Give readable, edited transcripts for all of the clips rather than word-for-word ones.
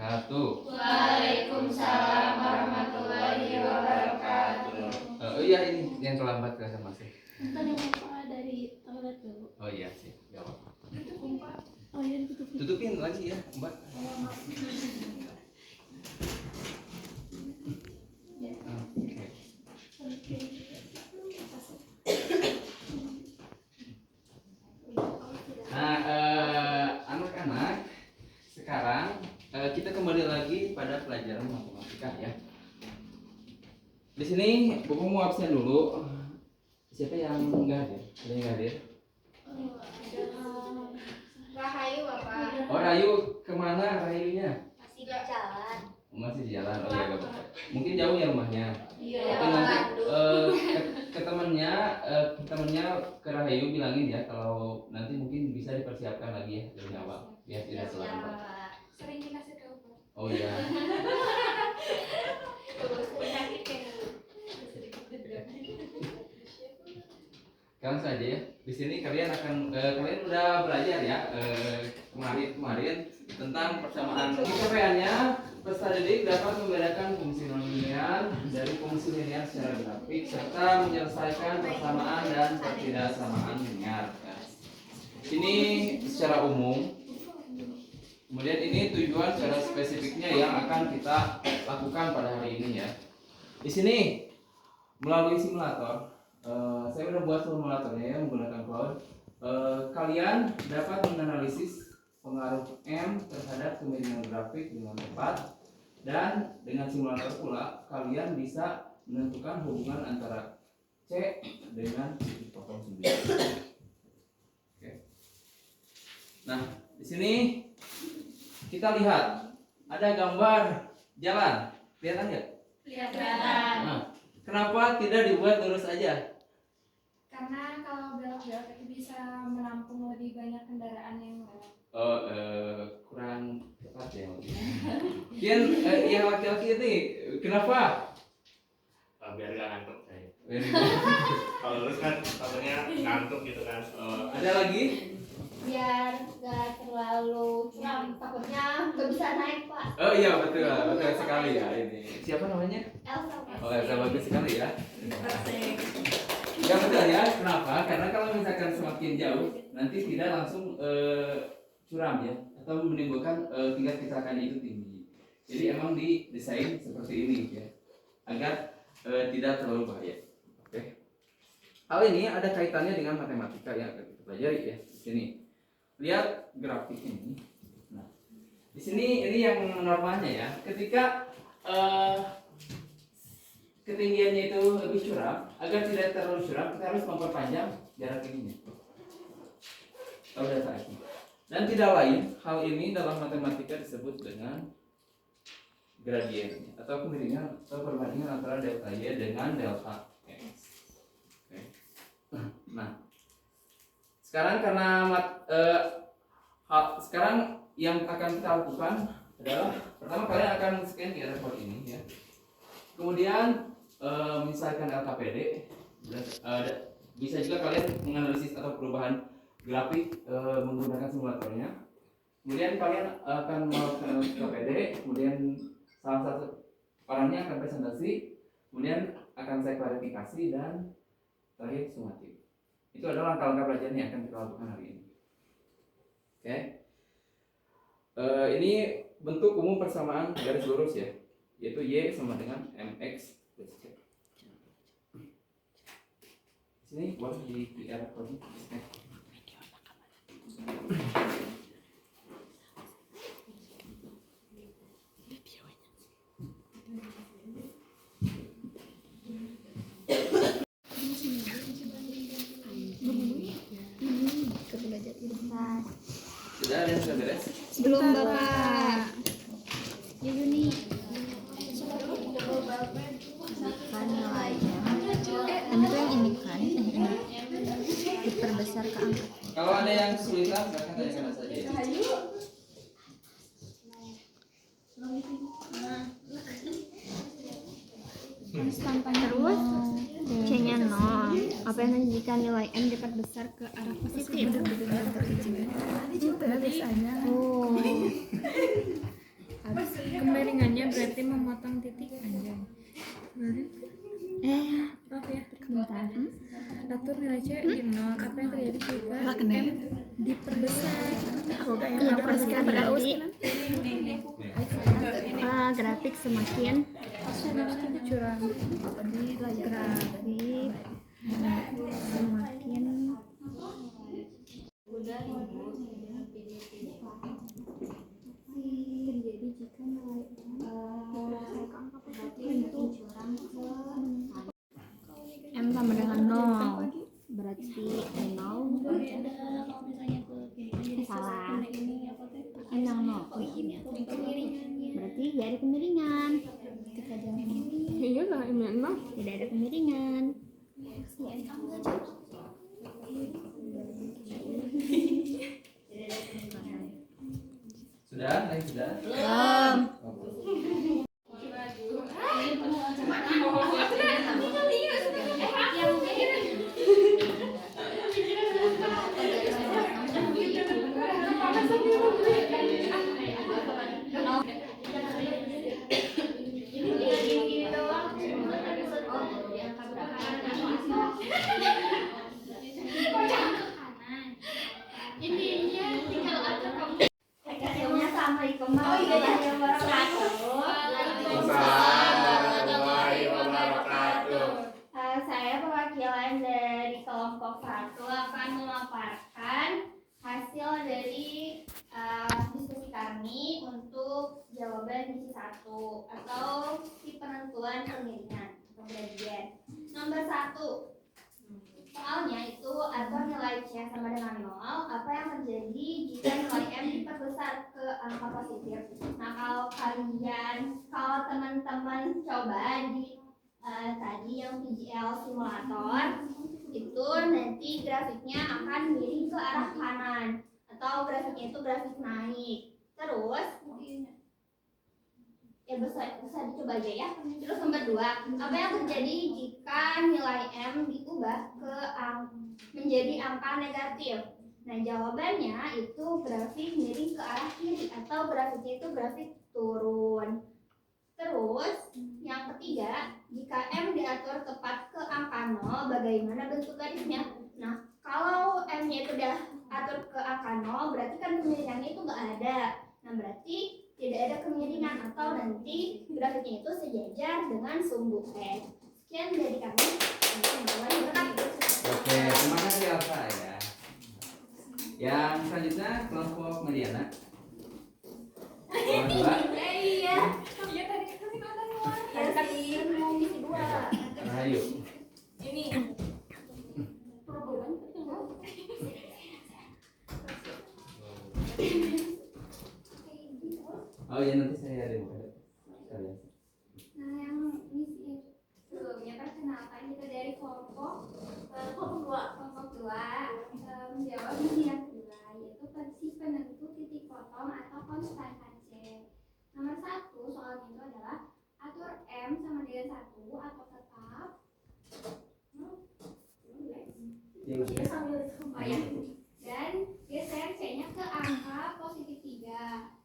wabarakatuh. Waalaikumsalam warahmatullahi wabarakatuh. Oh iya, ini yang terlambat kerasa masih. Tadi Bapak dari toilet dulu. Oh iya sih, gak apa-apa. Oh iya ditutup. Tutupin lagi ya, Mbak. Oke. Nah, anak-anak, sekarang kita kembali lagi pada pelajaran matematika ya. Di sini buku mau absen dulu. Siapa yang enggak hadir? Ada yang nggak hadir? Rahayu Bapak. Oh, Rayu kemana Rayunya? Masih di jalan. Masih di jalan. Oh iya, gak apa-apa. Mungkin jauh ya rumahnya. Iya. Tapi nanti ke temennya ke Rahayu bilangin ya kalau nanti mungkin bisa dipersiapkan lagi ya dari awal biar tidak terlambat. Sering dikasih tahu Pak. Oh iya. Sekarang saja ya. Di sini kalian udah belajar ya kemarin tentang persamaan. Pencapaiannya peserta didik dapat membedakan fungsi nonlinear dari fungsi linear secara grafik serta menyelesaikan persamaan dan ketidaksamaan linear. Ya. Ini secara umum. Kemudian ini tujuan secara spesifiknya yang akan kita lakukan pada hari ini ya. Di sini melalui simulator, saya sudah buat simulatornya ya menggunakan cloud. Kalian dapat menganalisis pengaruh M terhadap kemiringan grafik dengan tepat, dan dengan simulator pula kalian bisa menentukan hubungan antara C dengan titik potong 9. Oke. Nah, di sini kita lihat ada gambar jalan, kelihatan nggak? Kelihatan. Nah, kenapa tidak dibuat lurus aja? Karena kalau belok-belok itu bisa menampung lebih banyak kendaraan yang lewat. Oh, kurang tepat ya. Mungkin yang laki-laki ini kenapa? Biar gak ngantuk saya. Very Kalau lulus kan takutnya ngantuk gitu kan. Ada lagi? Biar gak terlalu curam, takutnya gak bisa naik Pak. Oh iya, betul sekali ya ini. Siapa namanya? Elsa Pak. Oh, Elsa, bagus sekali ya. Ya betul ya. Kenapa? Karena kalau misalkan semakin jauh nanti tidak langsung curam ya, atau menimbulkan tingkat kecelakaan itu tinggi. Jadi emang didesain seperti ini ya, agar tidak terlalu bahaya. Oke. Hal ini ada kaitannya dengan matematika yang akan kita pelajari ya. Di sini lihat grafik ini. Nah, di sini ini yang normalnya ya. Ketika ketinggiannya itu lebih curam, agar tidak terlalu curam kita harus memperpanjang jarak ininya. Tahu data ini. Dan tidak lain, hal ini dalam matematika disebut dengan gradien atau kemiringan atau perbandingan antara delta Y dengan delta X. Oke. Nah, sekarang sekarang yang akan kita lakukan adalah pertama kalian akan scan QR code ini ya. Kemudian misalkan LKPD, bisa juga kalian menganalisis atau perubahan grafik menggunakan simulatornya. Kemudian kalian akan melakukan LKPD, kemudian salah satu orangnya akan presentasi, kemudian akan saya klarifikasi, dan terakhir sumatif. Itu adalah langkah-langkah pelajaran yang akan kita lakukan hari ini. Oke. Ini bentuk umum persamaan garis lurus ya, yaitu Y sama dengan MX plus C. Sini boleh di QR code. Sudah ada yang sudah beres? Belum Bapak. Ya Yuni. Kan nilainya kan itu yang ini kan diperbesar ke angka. Kalau ada yang kesulitan silahkan tanyakan saja ya. Terus C-nya 0. Apa yang menunjukkan nilai M diperbesar ke arah positif? Itu biasanya. Oh. Kemiringannya berarti memotong titik panjang. Maaf ya. Bentar. Atur nilai C di 0. Apa yang terjadi jika M diperbesar? Yang pasti berarti grafik semakin Curang. grafik semakin terjadi jika nilai M sama dengan 0 berarti 0 Kalau misalnya ke kiri salah. ini apa teh? M yang 0 Ini atau kemiringannya? berarti tidak ada kemiringan. Ketika jalan Iya lah, memang. Tidak ada kemiringan. Sudah? Lain sudah? Belum. Assalamualaikum warahmatullahi wabarakatuh. Warahmatullahi wabarakatuh. Saya perwakilan dari kelompok 1 akan memaparkan hasil dari diskusi kami untuk jawaban misi 1 atau si penentuan kemiringan atau gradien. Nomor 1. Soalnya itu atau nilai C sama dengan 0, apa yang terjadi jika nilai M diperbesar ke angka positif. Nah, kalau teman-teman coba di tadi yang PGL simulator itu nanti grafiknya akan miring ke arah kanan atau grafiknya itu grafik naik. Terus ya bisa dicoba aja ya. Terus nomor 2, apa yang terjadi jika nilai M diubah ke menjadi angka negatif? Nah, jawabannya itu grafik miring ke arah kiri atau grafiknya itu grafik turun. Terus yang ketiga, jika M diatur tepat ke angka 0, bagaimana bentuk garisnya? Nah, kalau M-nya itu udah atur ke angka 0, berarti kan kemiringannya itu nggak ada. Nah, berarti tidak ada kemiringan atau nanti grafiknya itu sejajar dengan sumbu X. Sekian dari kami. Oke, terima kasih Alfa ya. Yang selanjutnya kelompok Mediana. Nomor 2. Iya. Iya tadi kan ada luar. Mau misi 2. Rahayu. Ini. Oh ya, nanti saya ada buka. Sekalian. Nah, yang misi sebelumnya perkenalkan kita dari kelompok 2 menjawab misi yang kedua, yaitu si penentu titik potong atau konstanta C. Nomor 1 soalnya itu adalah atur M sama dengan 1 atau tetap dan geser C-nya ke angka positif 3.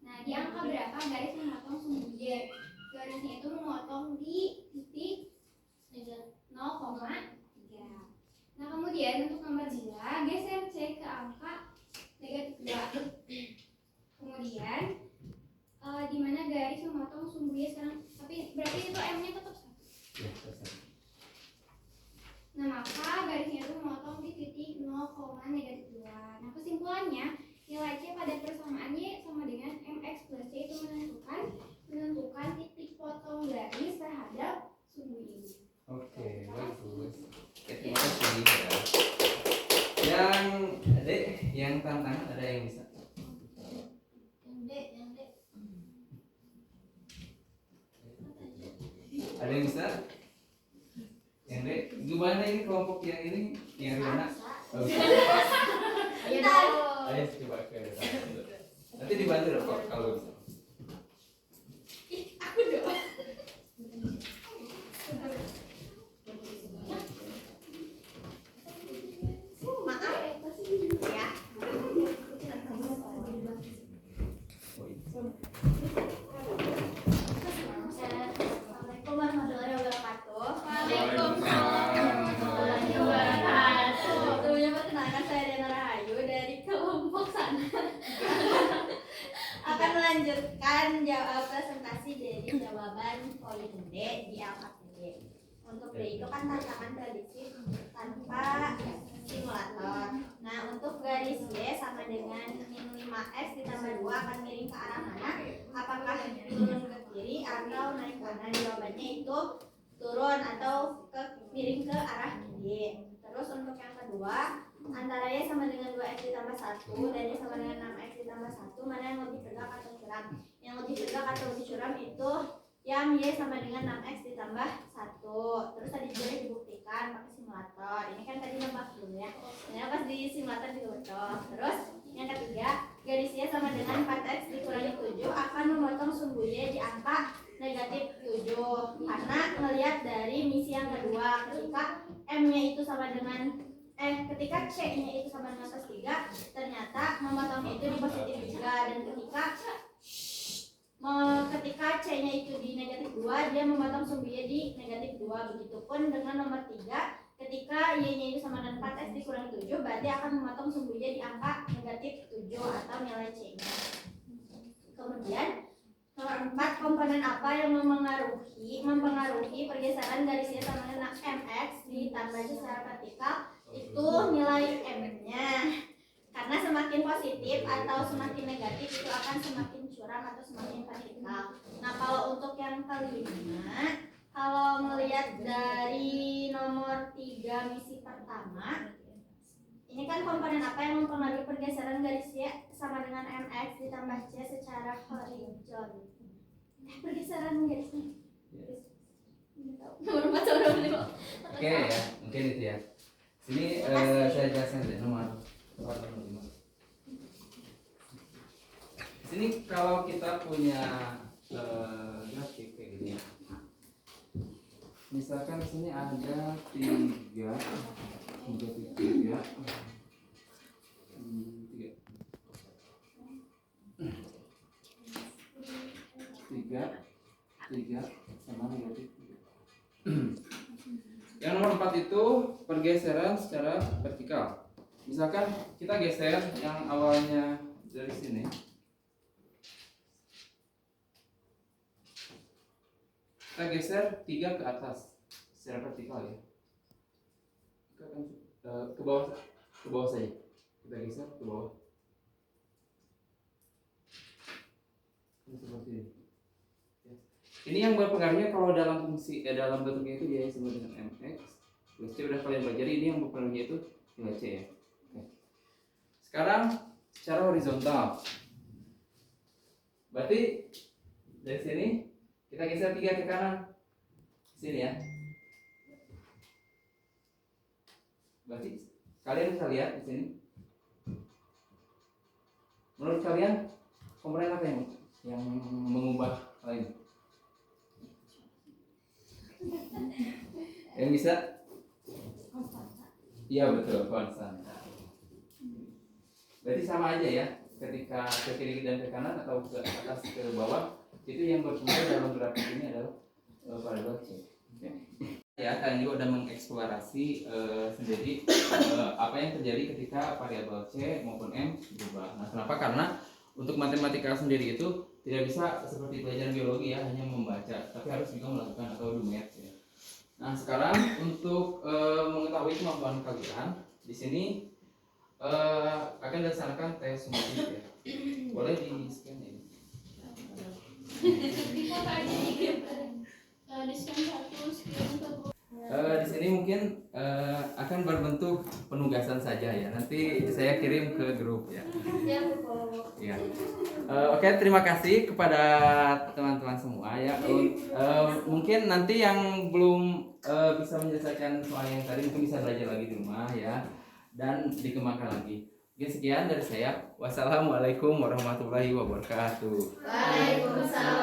Nah, di angka berapa garis memotong sumbu Y? Garisnya itu memotong di titik 0,3. Nah, kemudian untuk nomor 2, geser C ke angka negatif 2. Kemudian di mana garis memotong sumbu Y sekarang, tapi berarti itu M-nya tetap 1. Ya, terus. Nah, maka garisnya itu memotong di titik 0,-2. Nah, kesimpulannya nilai C pada persamaan Y sama dengan MX plus C itu menentukan titik potong garis terhadap sumbu Y. Oke, bagus. Oke, terima kasih ya. Yang adik, yang tantangan ada yang bisa? Yang D. Ada yang bisa? Yang D, gimana ini kelompok yang ini? Yang mana? Oh, bisa. Ayo coba ke depan. Nanti dibantu dong kalau bisa. Assalamualaikum warahmatullahi wabarakatuh. Sebelumnya perkenalkan saya Dena Rahayu dari kelompok sana. Akan melanjutkan jawab presentasi dari jawaban poin D di LKPD. Untuk D itu kan tantangan prediksi tanpa simulator. Nah, untuk garis Y sama dengan min 5x ditambah 2 akan miring ke arah mana? Apakah turun ke kiri atau naik kanan? Jawabannya itu turun atau miring ke arah kiri. Terus untuk yang kedua, antara Y sama dengan 2x ditambah 1 dan Y sama dengan 6x ditambah 1, mana yang lebih tegak atau curam? Yang lebih tegak atau lebih curam itu yang Y sama dengan 6x ditambah 1. Terus tadi juga dibuktikan pakai simulator. Ini kan tadi nebak dulu ya. Nah, pas di simulator juga betul. Terus yang ketiga, garis Y sama dengan 4x dikurangi 7 akan memotong sumbu Y di angka negatif 7. Karena melihat dari misi yang kedua, ketika M-nya itu sama dengan ketika C-nya itu sama dengan plus 3, ternyata memotongnya itu di positif 3, dan ketika C-nya itu di negatif 2, dia memotong sumbu Y di negatif 2. Begitupun dengan nomor 3, ketika Y-nya itu sama dengan 4x dikurangi 7, berarti akan memotong sumbu Y di angka negatif 7 atau nilai C-nya. Kemudian nomor 4, komponen apa yang mempengaruhi pergeseran garis Y sama dengan mx ditambah secara vertikal? Itu nilai M-nya. Karena semakin positif atau semakin negatif itu akan semakin curam atau semakin vertikal. Nah, kalau untuk yang kelima, kalau melihat dari nomor 3 misi pertama, ini kan komponen apa yang mempengaruhi pergeseran garis Y sama dengan mx ditambah C secara horizontal? Pergeseran garisnya. Nomor 4 nomor 5. Oke ya, mungkin itu ya. Sini saya jelaskan deh nomor 5. Sini kalau kita punya grafik kayak gini ya. Misalkan di sini ada 3 sama negatif 3. Yang nomor 4 itu pergeseran secara vertikal. Misalkan kita geser yang awalnya dari sini, kita geser 3 ke atas secara vertikal ya. Kita akan ke bawah saja. Kita geser ke bawah. Seperti ini. Ini yang berpengaruhnya kalau dalam fungsi dalam bentuknya itu dia sama dengan mx plus c, udah kalian pelajari. Ini yang berpengaruhnya itu nilai c ya. Oke. Sekarang secara horizontal, berarti dari sini kita geser 3 ke kanan sini ya. Berarti kalian bisa lihat di sini. Menurut kalian komponen apa yang mengubah hal ini? Yang bisa? Iya betul, konstan. Berarti sama aja ya, ketika ke kiri dan ke kanan atau ke atas ke bawah, itu yang berpengaruh dalam grafik ini adalah variabel C. Ya, kalian juga udah mengeksplorasi sendiri apa yang terjadi ketika variabel C maupun M berubah. Nah, kenapa? Karena untuk matematika sendiri itu tidak bisa seperti pelajaran biologi ya, hanya membaca, tapi harus juga melakukan atau do math ya. Nah, sekarang untuk mengetahui kemampuan kalian di sini akan dilaksanakan tes summatif ya. Boleh di scan ini. Di sini mungkin akan berbentuk penugasan saja ya. Nanti saya kirim ke grup ya. Ya. Oke, terima kasih kepada teman-teman semua ya. Mungkin nanti yang belum bisa menyelesaikan soal yang tadi mungkin bisa belajar lagi di rumah ya, dan dikembangkan lagi. Oke, sekian dari saya. Wassalamualaikum warahmatullahi wabarakatuh. Waalaikumsalam.